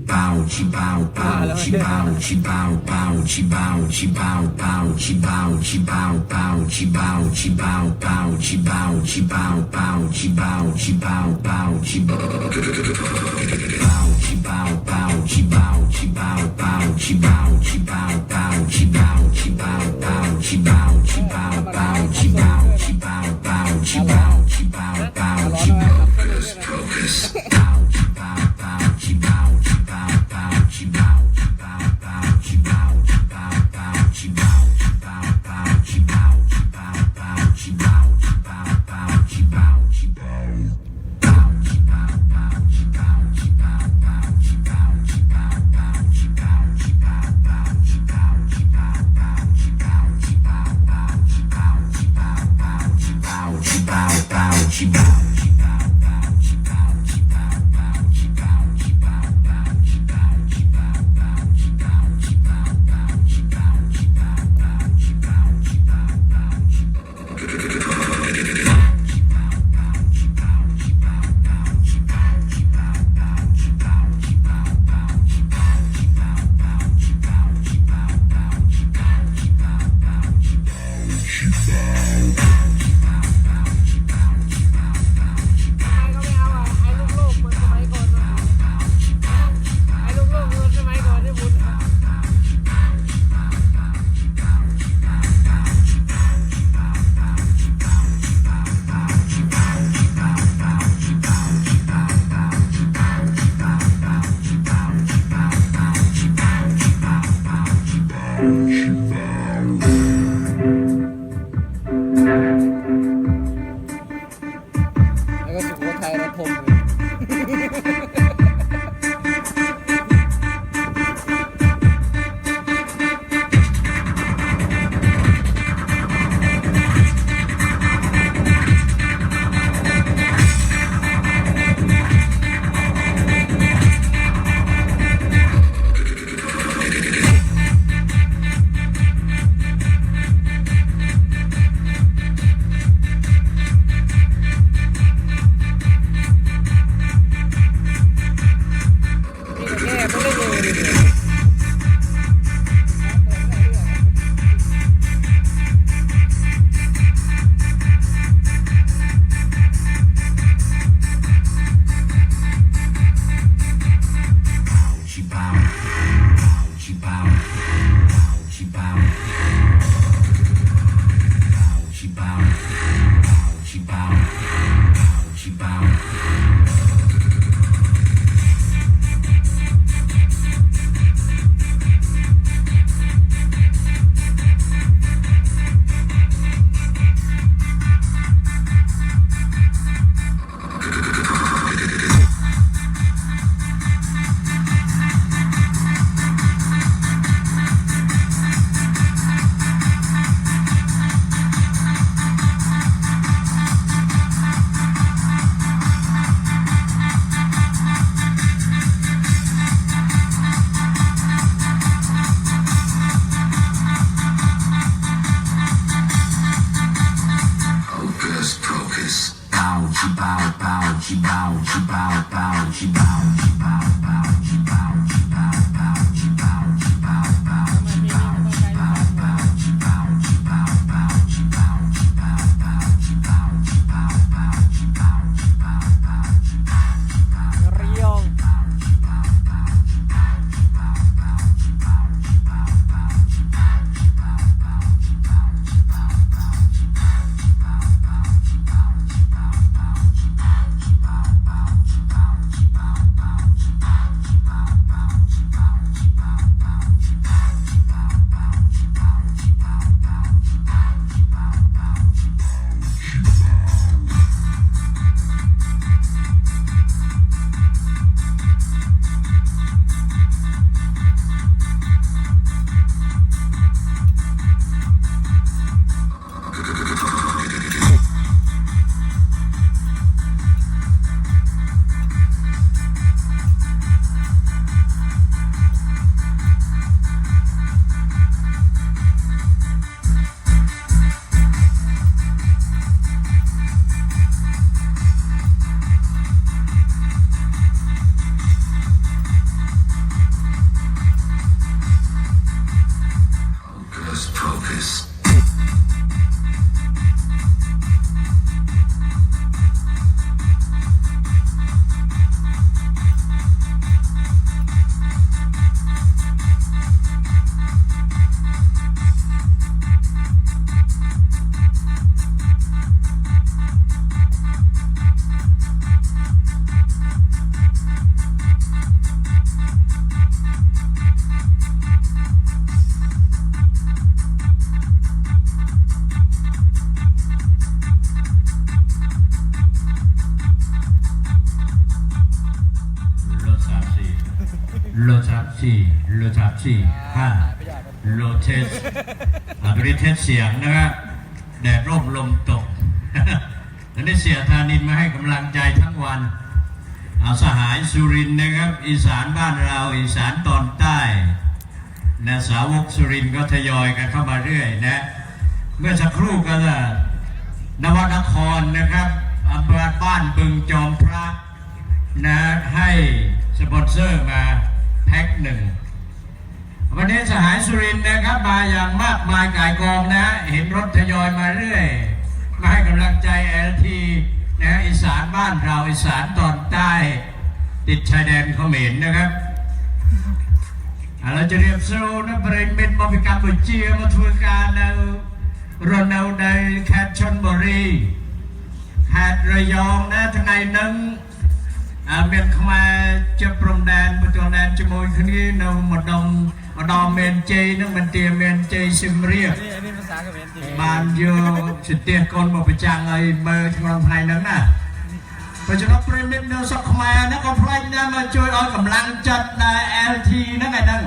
Bow, โลทับสี่โลทับสี่ห้าโลเทสตัวนี้เทสเสียงนะครับแดดร่มลมตกแล้วได้เสียธานินมาให้กำลังใจทั้งวันเอาสหายสุรินทร์นะครับอีสานบ้านเราอีสานตอนใต้นะสาวกสุรินทร์ก็ทยอยกันเข้ามาเรื่อยนะเมื่อสักครู่ก็นวนครนะครับอำเภอบ้านบึงจอมพระนะให้สปอนเซอร์มาแพ็คหนึ่งวันนี้สหายสุรินทร์นะครับมาอย่างมากมายก่ายกองนะเห็นรถทยอยมาเรื่อยมาให้กำลังใจLTนะอีสานบ้านเราอีสานตอนใต้ติดชายแดนเขมรนะครับเราจะเรียบสู้นะบริเวณบริการบุจีมาทัวร์การเรารณเอาในแคทชนบุรีแคทระยองนะทั้งในนั้นเมียนขมาจะปรมแดนประตูแดนจมูกที่นี่เรามาดอมเมนเจนั่งมันเตียเมนเจซิมเรียบานโยสุดเตียคนมาประจังไอ้เบอร์ที่เราภายนั้นนะปัจจุบันปริมิตเนอร์สักขมานะก็พลายนะมาช่วยเอากำลังจัดในLTนั่นไงนั่น